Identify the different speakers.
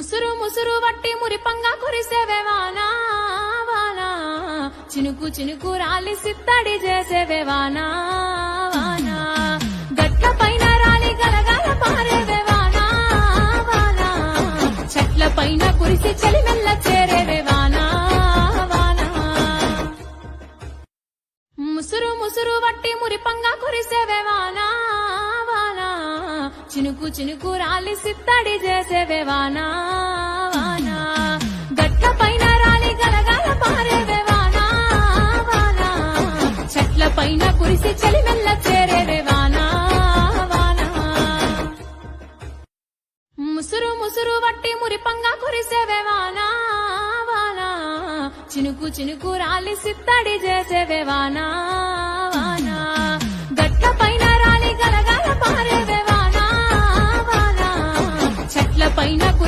Speaker 1: ముసురు ముసురు వట్టి మురిపంగా కురిసేవే వానా వానా, చినుకు చినుకు రాలి సిత్తడి చేసేవే వానా వానా, గట్ల పైన రాలి గలగల పారేవే వానా వానా, చెట్ల పైన కురిసి చలిమెల్ల చేరేవే వానా వానా. ముసురు ముసురు వట్టి మురిపంగా కురిసేవే వానా వానా, చినుకు చినుకు రాలి సిత్తడి చేసేవే వానా వానా, గట్ల పైన రాలి గలగల పారేవే వానా వానా, చెట్ల పైన కురిసి చలిమెల్ల చేరేవే వానా వానా. ముసురు ముసురు వట్టి మురిపంగా కురిసేవే వానా వానా, చినుకు చినుకు రాలి సిత్తడి చేసేవే వానా వానా, గట్ల పైన రాలి గలగల పారేవే వానా వానా, చెట్ల పైన